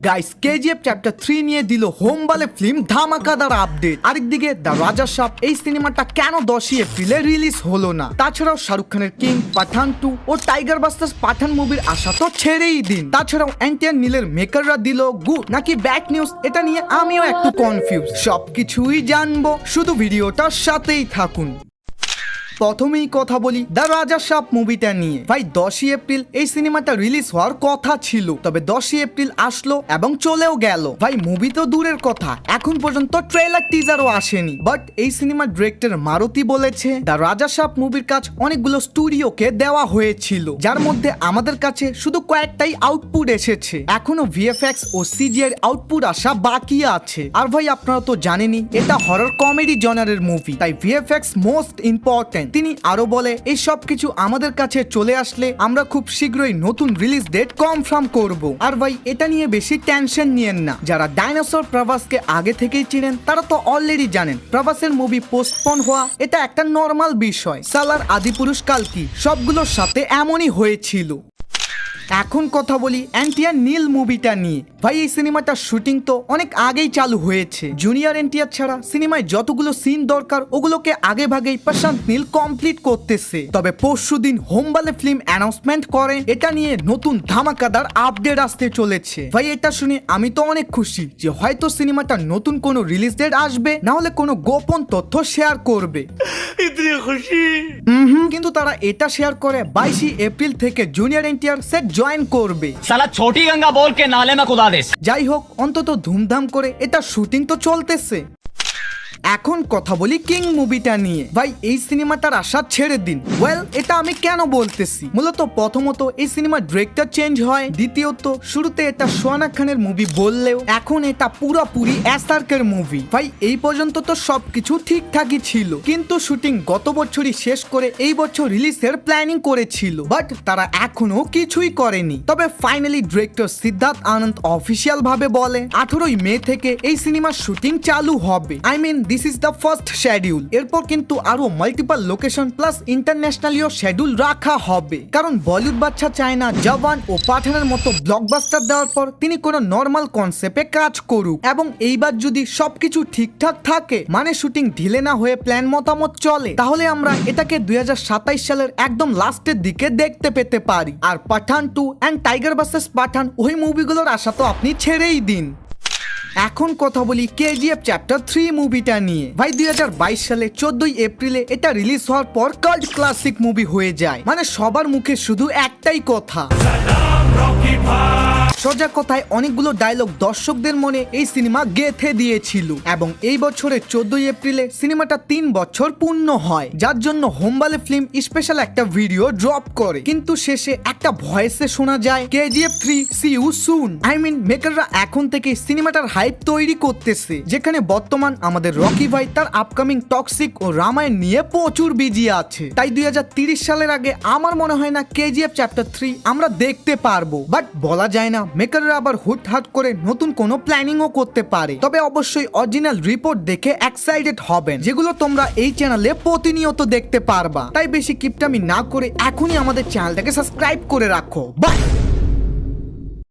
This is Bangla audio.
গাইস কেজিএফ চ্যাপ্টার 3 নিয়ে দিল হোমবালে ফিল্ম ধামাকাদার আপডেট। আরেকদিকে দ্য রাজা সাপ এই সিনেমাটা কেন 10 এপ্রিলে রিলিজ হলো না? তাছাড়াও শাহরুখ খানের কিং, পাঠান 2 ও টাইগার ভার্সেস পাঠান মুভির আশা তো ছেড়েই দিন। তাছাড়াও এনটিআর নীলের মেকাররা দিল গুড নাকি ব্যাড নিউজ, এটা নিয়ে আমিও একটু কনফিউজ। সবকিছুই জানবো, শুধু ভিডিওটার সাথেই থাকুন। প্রথমেই কথা বলি দ্য রাজা সাপ মুভিটা নিয়ে। ভাই 10 এপ্রিল এই সিনেমাটা রিলিজ হওয়ার কথা ছিল, তবে 10 এপ্রিল আসলো এবং চলেও গেল। ভাই মুভি তো দূরের কথা, এখন পর্যন্ত ট্রেলার টিজারও আসেনি। বাট এই সিনেমার ডিরেক্টর মারুতি বলেছে দ্য রাজা সাপ মুভির কাজ অনেকগুলো স্টুডিওকে দেওয়া হয়েছিল, যার মধ্যে আমাদের কাছে শুধু কয়েকটাই আউটপুট এসেছে, এখনো ভিএফএক্স ও সিজিআই আউটপুট আসা বাকি আছে। আর ভাই আপনারা তো জানেনই এটা হরর কমেডি জনারের মুভি, তাই ভিএফএক্স মোস্ট ইম্পর্টেন্ট। তিনি আরো বলে এই সব কিছু আমাদের কাছে চলে আসলে আমরা খুব শীঘ্রই নতুন রিলিজ ডেট কনফার্ম করব। আর ভাই এটা নিয়ে বেশি টেনশন নিয়েন না, যারা ডাইনোসর প্রভাসকে আগে থেকেই চিনেন তারা তো অলরেডি জানেন প্রভাসের মুভি পোস্টপোন হওয়া এটা একটা নর্মাল বিষয়। সালার আদিপুরুষ কালকি সবগুলোর সাথে এমনই হয়েছিল। এখন কথা বলি এনটিআর নীল মুভিটা নিয়ে। ভাই এই সিনেমাটার শুটিং তো অনেক আগেই চালু হয়েছে। জুনিয়র এনটিআর ছাড়া সিনেমায় যতগুলো সিন দরকার ওগুলোকে আগে ভাগেই প্রশান্ত নীল কমপ্লিট করতেছে। তবে পরশুদিন হোমবালে ফিল্ম অ্যানাউন্সমেন্ট করে এটা নিয়ে নতুন ধামাকাদার আপডেট আসতে চলেছে। ভাই এটা শুনে আমি তো অনেক খুশি যে হয়তো সিনেমাটার নতুন কোনো রিলিজ ডেট আসবে, না হলে কোনো গোপন তথ্য শেয়ার করবে। কিন্তু তারা এটা শেয়ার করে 22 এপ্রিল থেকে জুনিয়র এনটিআর সেট জয়েন করবে। সালা ছোটি গঙ্গা বল কে নালে মে কুদা দে। যাই হোক অন্তত ধুমধাম করে এটা শুটিং তো চলতেছে। এখন কথা বলি কিং মুভিটা নিয়ে। ভাই এই সিনেমাটার আশা ছেড়ে দিন। ওয়েল এটা আমি কেন বলতেছি, মূলত প্রথমত এই সিনেমার ডিরেক্টর চেঞ্জ হয়, দ্বিতীয়ত শুরুতে এটা সোহানা খানের মুভি বললেও এখন এটা পুরোপুরি এসআরকের মুভি। ভাই এই পর্যন্ত তো সবকিছু ঠিকঠাকই ছিল, কিন্তু শুটিং গত বছরই শেষ করে এই বছর রিলিজের প্ল্যানিং করেছিল, বাট তারা এখনো কিছুই করেনি। তবে ফাইনালি ডিরেক্টর সিদ্ধার্থ আনন্দ অফিসিয়াল ভাবে বলে 18 মে থেকে এই সিনেমার শুটিং চালু হবে। I mean this is the first schedule. এরপর কিন্তু আরো মাল্টিপল লোকেশন প্লাস ইন্টারন্যাশনালিও শিডিউল রাখা হবে, কারণ বলিউড বাচ্চা চায় না জওয়ান ও পাঠানের মতো ব্লকবাস্টার দেওয়ার পর তিনি কোনো নর্মাল কনসেপ্টে কাজ করুক। এবং এইবার যদি সবকিছু ঠিকঠাক থাকে, মানে শুটিং ঢিলে না হয়ে প্ল্যান মতামত চলে, তাহলে আমরা এটাকে 2027 সালের একদম লাস্টের দিকে দেখতে পেতে পারি। আর পাঠান 2 এন্ড টাইগার ভার্সেস পাঠান ওই মুভিগুলোর আশা তো আপনি ছেড়েই দিন। এখন কথা বলি কেজিএফ চ্যাপ্টার 3 মুভিটা নিয়ে। ভাই 2022 সালে 14 এপ্রিলে এটা রিলিজ হওয়ার পর কাল্ট ক্লাসিক মুভি হয়ে যায়, মানে সবার মুখে শুধু একটাই কথা। সোজা কথায় অনেকগুলো ডায়লগ দর্শকদের মনে এই সিনেমা গেঁথে দিয়েছিল। এবং এই বছরের 14 এপ্রিলে সিনেমাটা 3 বছর পূর্ণ হয়, যার জন্য হোমবালে ফিল্ম স্পেশাল একটা ভিডিও ড্রপ করে। কিন্তু শেষে একটা ভয়েসে শোনা যায় KGF 3 see you soon. I mean মেকাররা এখন থেকে সিনেমাটার হাইপ তৈরি করতেছে, যেখানে বর্তমান আমাদের রকি ভাই তার আপকামিং টক্সিক ও রামায়ণ নিয়ে প্রচুর বিজি আছে। তাই 2030 সালের আগে আমার মনে হয় না কেজিএফ চ্যাপ্টার 3 আমরা দেখতে পারবো। বাট বলা যায় না, মেকাররা আবার হুটহাট করে নতুন কোনো প্ল্যানিংও করতে পারে। তবে অবশ্যই অরিজিনাল রিপোর্ট দেখে এক্সাইটেড হবেন, যেগুলো তোমরা এই চ্যানেলে প্রতিনিয়ত দেখতে পারবা। তাই বেশি কিপটামি না করে এখনই আমাদের চ্যানেলটাকে সাবস্ক্রাইব করে রাখো। বাই।